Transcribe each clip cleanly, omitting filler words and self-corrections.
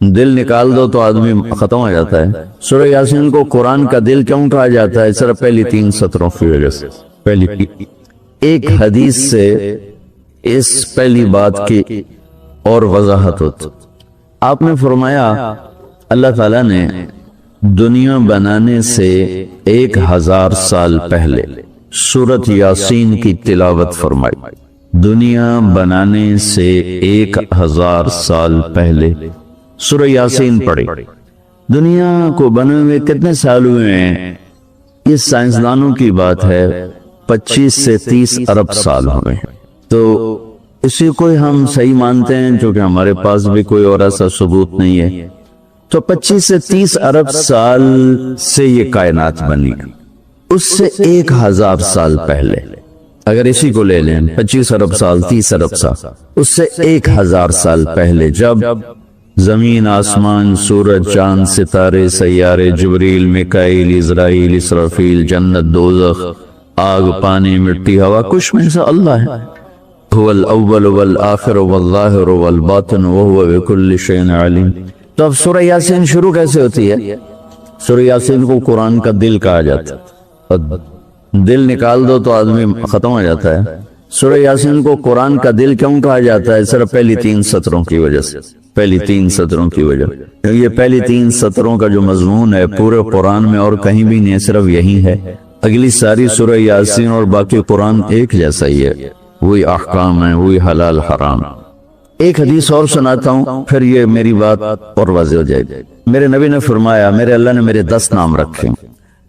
دل نکال دو تو آدمی ختم ہو جاتا ہے۔ سورہ یاسین کو قرآن کا دل کیوں کہا جاتا ہے؟ صرف پہلی 3 سطروں کی وجہ سے۔ پہلی ایک حدیث سے اس پہلی بات کی اور وضاحت ہوتی۔ آپ نے فرمایا اللہ تعالیٰ نے دنیا بنانے سے 1000 سال پہلے سورۃ یاسین کی تلاوت فرمائی۔ دنیا بنانے سے 1000 سال پہلے سورہ یاسین پڑھی۔ دنیا کو بنے ہوئے کتنے سال ہوئے ہیں؟ یہ سائنسدانوں کی بات ہے، 25 سے 30 ارب سال ہوئے ہیں۔ تو اسی کو ہم صحیح مانتے ہیں چونکہ ہمارے پاس بھی کوئی اور ایسا ثبوت نہیں ہے۔ تو 25 سے 30 ارب سال سے یہ کائنات بنی، اس سے 1000 سال پہلے اگر اسی کو لے لیں 25 ارب سال 30 ارب سال، اس سے 1000 سال پہلے جب زمین آسمان سورج چاند ستارے سیارے جبریل میکائیل اسرائیل اسرافیل جنت دوزخ آگ پانی مٹی ہوا کچھ میں سے اللہ ہے۔ هو الاول والآخر والظاہر والباطن وهو بكل شيء علیم۔ تو اب سورہ یاسین شروع کیسے ہوتی ہے؟ سورہ یاسین کو قرآن کا دل کہا جاتا ہے، دل نکال دو تو آدمی ختم ہو جاتا ہے۔ سورہ یاسین کو قرآن کا دل کیوں کہا جاتا ہے؟ صرف پہلی 3 سطروں کی وجہ سے۔ پہلی 3 سطروں کی وجہ، یہ پہلی 3 سطروں کا جو مضمون ہے پورے قرآن میں اور کہیں بھی نہیں، صرف یہی ہے۔ اگلی ساری سورہ یاسین اور باقی قرآن ایک جیسا ہی ہے، وہی احکام ہیں، وہی حلال حرام۔ ایک حدیث اور سناتا ہوں پھر یہ میری بات اور واضح ہو جائے گی۔ میرے نبی نے فرمایا میرے اللہ نے میرے 10 نام رکھے،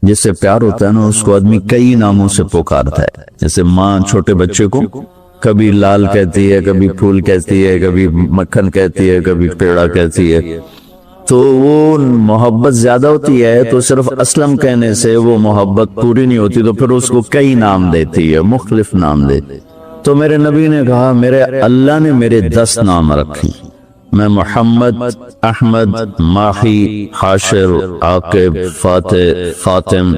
جس سے پیار ہوتا ہے نا اس کو آدمی کئی ناموں سے پکارتا ہے۔ جیسے ماں چھوٹے بچے کو کبھی لال کہتی ہے، کبھی پھول کہتی ہے، کبھی مکھن کہتی ہے، کبھی پیڑا کہتی ہے، تو وہ محبت زیادہ ہوتی ہے تو صرف اسلم کہنے سے وہ محبت پوری نہیں ہوتی، تو پھر اس کو کئی نام دیتی ہے، مختلف نام دیتی۔ تو میرے نبی نے کہا میرے اللہ نے میرے 10 نام رکھے، میں محمد، احمد، ماہی، حاشر، عاقب، فاتح، فاطم،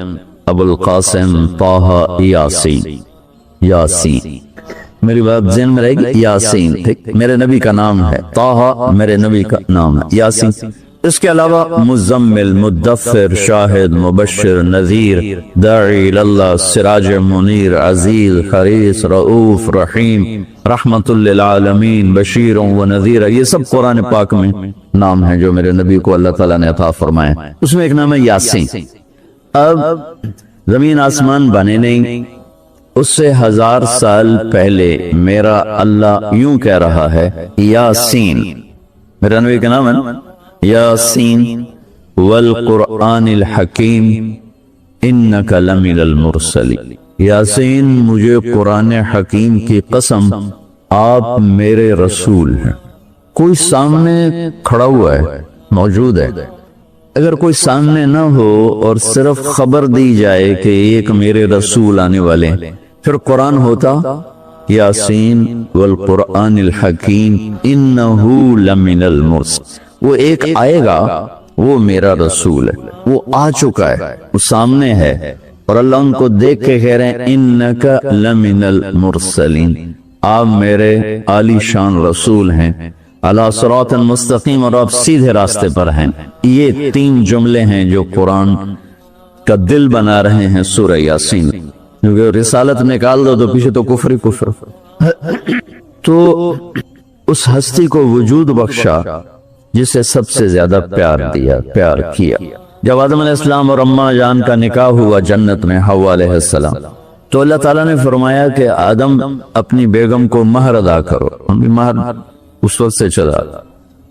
ابو القاسم، طہ، یاسین۔ یاسین میری بات ذہن میں رہے گی، یاسین ٹھیک میرے نبی کا نام ہے، طہ میرے نبی کا نام ہے، یاسین۔ اس کے علاوہ مزمل، مدثر، شاہد، مبشر، نذیر، داعی اللہ، سراج منیر، عزیز، حریص، رؤوف، رحیم، رحمت للعالمین، بشیر و نذیر، یہ سب قرآن پاک میں نام ہیں جو میرے نبی کو اللہ تعالیٰ نے عطا فرمائے۔ اس میں ایک نام ہے یاسین۔ اب زمین آسمان بنے نہیں، اس سے 1000 سال پہلے میرا اللہ یوں کہہ رہا ہے یاسین، میرا نبی کا نام ہے نا یاسین والقرآن الحکیم انک لمن المرسلین۔ یاسین مجھے قرآن حکیم کی قسم آپ میرے رسول ہیں۔ کوئی سامنے کھڑا ہوا ہے، موجود ہے، اگر کوئی سامنے نہ ہو اور صرف خبر دی جائے کہ ایک میرے رسول آنے والے ہیں، پھر قرآن ہوتا یاسین والقرآن الحکیم انہو لمن المرسلین۔ وہ ایک آئے گا، وہ میرا رسول ہے، وہ آ چکا ہے، وہ سامنے ہے، اور اللہ ان کو دیکھ کے کہہ رہے ہیں انک لمن المرسلین، آپ میرے عالی شان رسول ہیں، علی صراط مستقیم، اور آپ سیدھے راستے پر ہیں۔ یہ 3 جملے ہیں جو قرآن کا دل بنا رہے ہیں سورہ یاسین۔ کیونکہ رسالت نکال دو تو پیچھے تو کفر ہی کفر۔ تو اس ہستی کو وجود بخشا جسے سب سے زیادہ پیار دیا، پیار کیا۔ جب آدم علیہ السلام اور اماں جان کا نکاح ہوا جنت میں حوا علیہ السلام، تو اللہ تعالیٰ نے فرمایا کہ آدم اپنی بیگم کو مہر ادا کرو۔ مہر اس وقت سے چلا،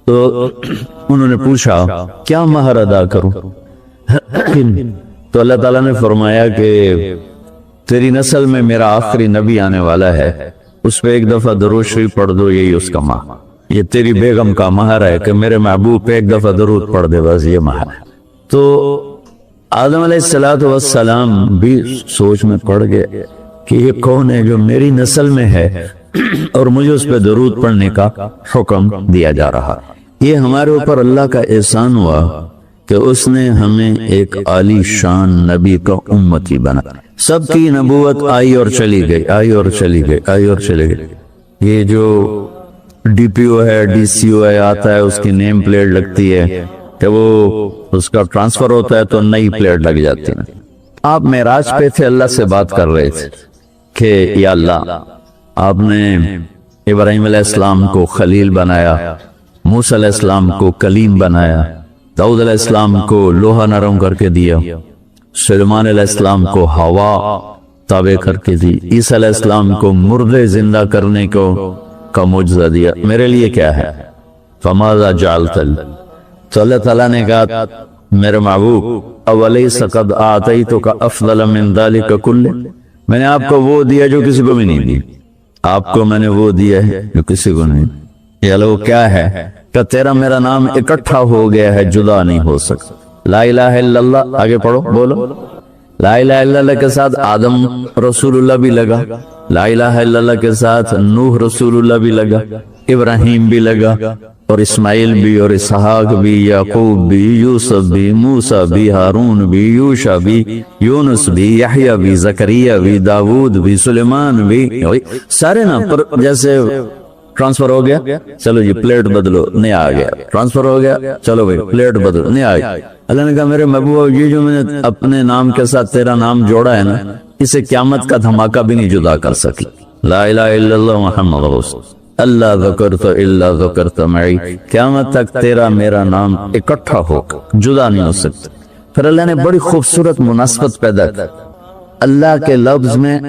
تو انہوں نے پوچھا کیا مہر ادا کروں؟ تو اللہ تعالیٰ نے فرمایا کہ تیری نسل میں میرا آخری نبی آنے والا ہے، اس پہ ایک دفعہ درود شریف پڑھ دو، یہی اس کا مہر۔ یہ تیری بیگم کا مہر ہے کہ میرے محبوب پہ ایک دفعہ درود پڑھ دے، بس یہ مہر ہے۔ تو آدم علیہ السلام بھی سوچ میں پڑ گئے کہ یہ کون ہے جو میری نسل میں ہے اور مجھے اس پہ درود پڑھنے کا حکم دیا جا رہا۔ یہ ہمارے اوپر اللہ کا احسان ہوا کہ اس نے ہمیں ایک عالی شان نبی کا امتی بنا۔ سب کی نبوت آئی اور چلی گئی، آئی اور چلی گئی، آئی اور چلی گئی۔ یہ جو ڈی پی او ہے, ڈی سی او ہے, آتا ہے, اس کی نیم پلیٹ لگتی ہے کہ وہ اس کا ٹرانسفر ہوتا ہے تو نئی پلیٹ لگ جاتی ہے. آپ معراج پہ تھے, اللہ سے بات کر رہے تھے کہ یا اللہ آپ نے ابراہیم علیہ السلام کو خلیل بنایا, موسیٰ علیہ السلام کو کلیم بنایا, داؤد علیہ السلام کو لوہا نرم کر کے دیا, سلیمان علیہ السلام کو ہوا تابع کر کے دی, عیسیٰ علیہ السلام کو مردے زندہ کرنے کا معجزہ دیا, میرے لیے کیا ہے؟ فماذا جعلت لی, تو اللہ تعالیٰ نے کہا میرے محبوب اولیس قد آتیتک افضل من ذلک کلہ, میں نے آپ کو وہ دیا جو کسی کو بھی نہیں دی, آپ کو میں نے وہ دیا ہے جو کسی کو نہیں. یہ لو کیا ہے کہ تیرا میرا نام اکٹھا ہو گیا ہے, جدا نہیں ہو سکتا. لا الہ الا اللہ, آگے پڑھو بولو. لا الہ الا اللہ کے ساتھ آدم رسول اللہ بھی لگا, لا الہ الا اللہ کے ساتھ نوح رسول اللہ بھی لگا, ابراہیم بھی لگا, اور اسماعیل بھی, اور اسحاق بھی, یعقوب بھی, یوسف بھی, موسیٰ بھی, ہارون بھی, یوشع بھی, یونس بھی, یحییٰ بھی, زکریا بھی, داود بھی, سلیمان بھی, سارے نا. پر جیسے ٹرانسفر ہو گیا, چلو جی پلیٹ بدلو, نیا آ گیا, ٹرانسفر ہو گیا, چلو بھائی پلیٹ بدلو, نیا آ گیا. اللہ نے کہا میرے محبوب یہ جو میں نے اپنے نام کے ساتھ تیرا نام جوڑا ہے نا, اسے قیامت کا دھماکہ بھی نہیں جدا کر سکی. لا الہ الا اللہ محمد رسول اللہ ذکرت الا ذکرت معی, قیامت تک تیرا میرا نام اکٹھا ہو جدا نہیں ہو سکتا. پھر اللہ نے بڑی خوبصورت مناسبت پیدا کی, اللہ کے لفظ میں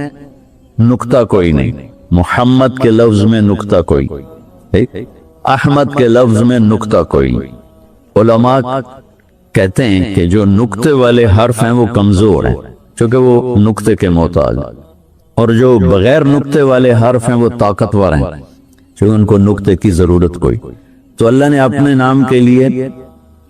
نقطہ کوئی نہیں, محمد کے لفظ میں نقطہ کوئی, احمد کے لفظ میں نقطہ کوئی. علماء کہتے ہیں کہ جو نقطے والے حرف ہیں وہ کمزور ہیں چونکہ وہ نقطے کے محتاج, اور جو بغیر نقطے والے حرف ہیں وہ طاقتور ہیں چونکہ ان کو نقطے کی ضرورت کوئی. تو اللہ نے اپنے نام کے لیے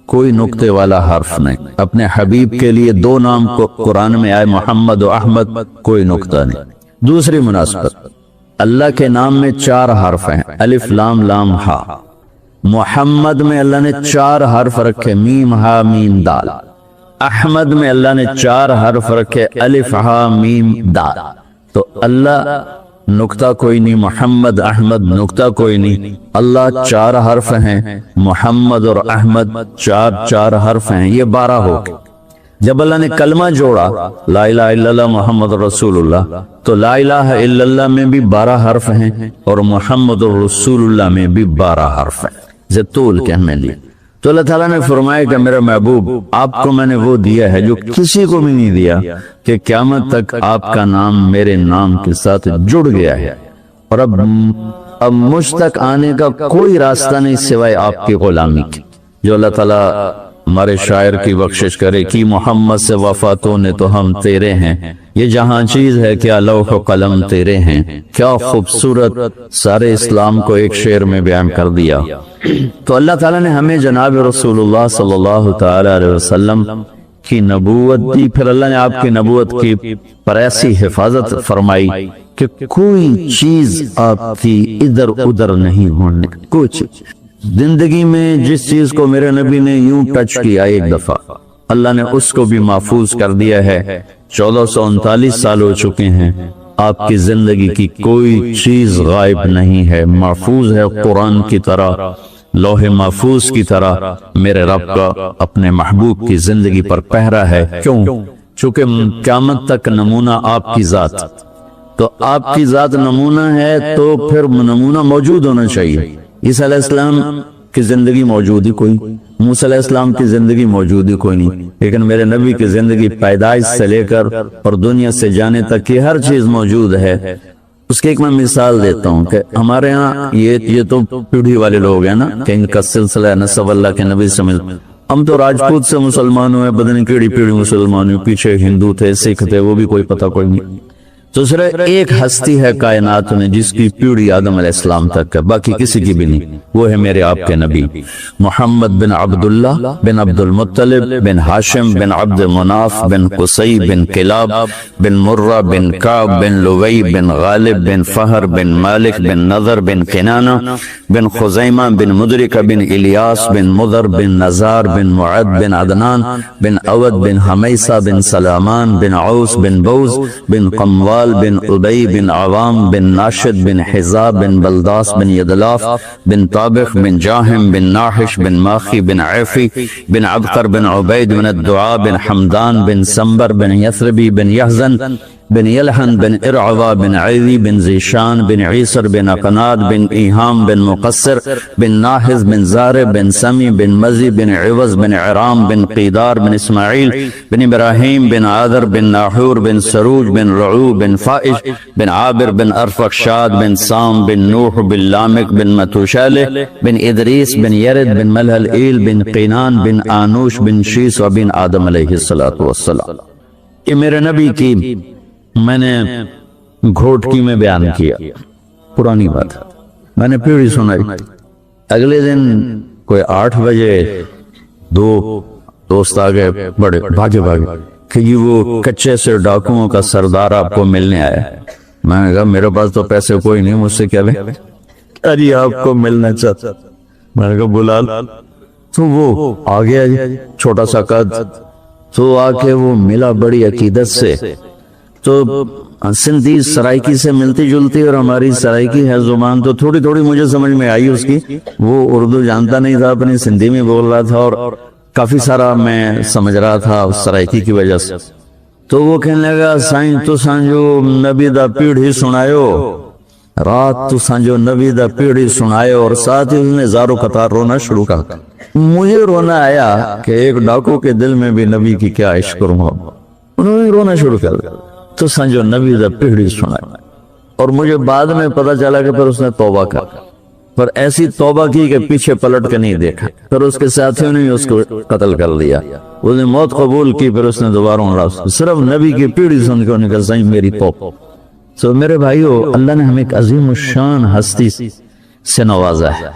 کوئی نقطے والا حرف نہیں, اپنے حبیب کے لیے دو نام کو قرآن میں آئے محمد و احمد, کوئی نقطہ نہیں. دوسری مناسبت, اللہ کے نام میں 4 حرف ہیں, الف لام لام ہا. محمد میں اللہ نے 4 حرف رکھے, میم ہا میم دال. احمد میں اللہ نے 4 حرف رکھے, الف ہا میم دال. تو اللہ نقطہ کوئی نہیں, محمد احمد نقطہ کوئی نہیں, اللہ 4 حرف ہیں, محمد اور احمد 4 حرف ہیں, یہ 12 ہو گئے. جب اللہ نے کلمہ جوڑا لا الہ الا اللہ محمد رسول اللہ, تو لا الہ الا اللہ میں بھی 12 حرف ہیں اور محمد رسول اللہ میں بھی 12 حرف ہیں, طول کے ہمیں لیے. تو اللہ تعالیٰ نے فرمایا کہ میرے محبوب آپ کو میں نے وہ دیا ہے جو کسی کو بھی نہیں دیا, کہ قیامت تک آپ کا نام میرے نام کے ساتھ جڑ گیا ہے, اور اب مجھ تک آنے کا کوئی راستہ نہیں سوائے آپ کی غلامی کی. جو اللہ تعالیٰ ہمارے شاعر کی بخشش کرے کہ محمد سے وفاتوں نے تو ہم تیرے ہیں, یہ جہاں چیز ہے کیا لوح و قلم تیرے ہیں. کیا خوبصورت سارے اسلام کو ایک شعر میں بیان کر دیا. تو اللہ تعالیٰ نے ہمیں جناب رسول اللہ صلی اللہ تعالی علیہ وسلم کی نبوت دی, پھر اللہ نے آپ کی نبوت کی پر ایسی حفاظت فرمائی کہ کوئی چیز آپ کی ادھر ادھر نہیں ہونے. کچھ زندگی میں جس چیز کو میرے نبی نے یوں ٹچ کیا ایک دفعہ, اللہ نے اس کو بھی محفوظ کر دیا ہے. 1439 سال ہو چکے ہیں, آپ کی زندگی کی کوئی چیز غائب نہیں ہے, محفوظ ہے قرآن کی طرح, لوح محفوظ کی طرح. میرے رب کا اپنے محبوب کی زندگی پر پہرا ہے. کیوں؟ چونکہ قیامت تک نمونہ آپ کی ذات, تو آپ کی ذات نمونہ ہے تو پھر نمونہ موجود ہونا چاہیے. عیسیٰ علیہ السلام کی زندگی موجود ہی کوئی, موسیٰ علیہ السلام کی زندگی موجود ہی کوئی نہیں, لیکن میرے نبی کی زندگی پیدائش سے لے کر اور دنیا سے جانے تک کی ہر چیز موجود ہے. اس کی ایک میں مثال دیتا ہوں کہ ہمارے ہاں یہ تو پیڑھی والے لوگ ہیں نا, کہ ان کا سلسلہ نسب اللہ کے نبی سے مل. ہم تو راجپوت سے مسلمان ہوئے, بدن کیڑی پیڑھی مسلمان ہوئے, پیچھے ہندو تھے, سکھ تھے, وہ بھی کوئی پتہ کوئی نہیں. دوسرے ایک ہستی ہے کائنات میں جس کی پیڑھی آدم علیہ السلام تک ہے, باقی کسی کی بھی نہیں, وہ ہے میرے آپ کے نبی محمد بن عبداللہ بن عبد المطلب بن ہاشم بن عبد مناف بن قصی بن کلاب بن مرہ بن کعب بن لوی بن غالب بن فہر بن مالک بن نظر بن کنانہ بن خزیمہ بن مدرکہ بن الیاس بن مضر بن نزار بن معد بن عدنان بن اود بن حمیسہ بن سلامان بن عوس بن بوز بن قموال غفال بن ابی بن عوام بن ناشد بن حزاب بن بلداس بن یدلاف بن طابخ بن جاہم بن ناحش بن ماخی بن عیفی بن عبقر بن عبید بن الدعاء بن حمدان بن سمبر بن یثربی بن یحزن بن یلحن بن ارعوا بن عیوی بن زیشان بن عیسر بن اقناد بن ایہام بن مقصر بن ناحز بن زار بن سمی بن مزی بن عوض بن عرام بن قیدار بن اسماعیل بن ابراہیم بن عادر بن ناحور بن سروج بن رعو بن فائش بن عابر بن ارفقشاد بن سام بن نوح بن لامک بن متوشالہ بن ادریس بن یرد بن ملہل ایل بن قینان بن آنوش بن شیس و بن آدم علیہ السلام۔ یہ میرے نبی کی میں نے گھوٹکی میں بیان کیا، پرانی بات میں نے پیڑھی سنائی۔ اگلے دن کوئی 8 بجے 2 دوست آگئے، بڑے بھاگے کہ یہ وہ کچے سے ڈاکوؤں کا سردار آپ کو ملنے آیا۔ میں نے کہا میرے پاس تو پیسے کوئی نہیں، مجھ سے کیا لیں؟ ارے آپ کو ملنا چاہتا۔ میں نے کہا بلا لو۔ تو وہ آ گیا، چھوٹا سا قد، تو آ کے وہ ملا بڑی عقیدت سے۔ تو سندھی سرائکی سے ملتی جلتی اور ہماری سرائکی ہے زبان، تو تھوڑی تھوڑی مجھے سمجھ میں آئی اس کی۔ وہ اردو جانتا نہیں تھا، اپنی سندھی میں بول رہا تھا، اور کافی سارا میں سمجھ رہا تھا سرائکی کی وجہ سے۔ تو وہ کہنے لگا سائیں تو سانجو نبی دا پیڑھی سنایو، رات تو سانجو نبی دا پیڑھی سنایو، اور ساتھ ہی اس نے زارو قطار رونا شروع کر۔ مجھے رونا آیا کہ ایک ڈاکو کے دل میں بھی نبی کی کیا عشق ہوا۔ انہوں نے رونا شروع کر دیا تو سانجو نبی دا پیڑھی سنایا، اور مجھے بعد میں پتا چلا کہ پھر اس نے توبہ کر، پر ایسی توبہ کی کہ پیچھے پلٹ کے نہیں دیکھا۔ پھر اس کے ساتھیوں نے اس کو قتل کر دیا، اس نے موت قبول کی، پھر اس نے دوبارہ صرف نبی کی پیڑھی سن کے انہوں نے کہا سائیں میری توبہ۔ تو میرے بھائیو، اللہ نے ہمیں ایک عظیم الشان ہستی سے نوازا ہے۔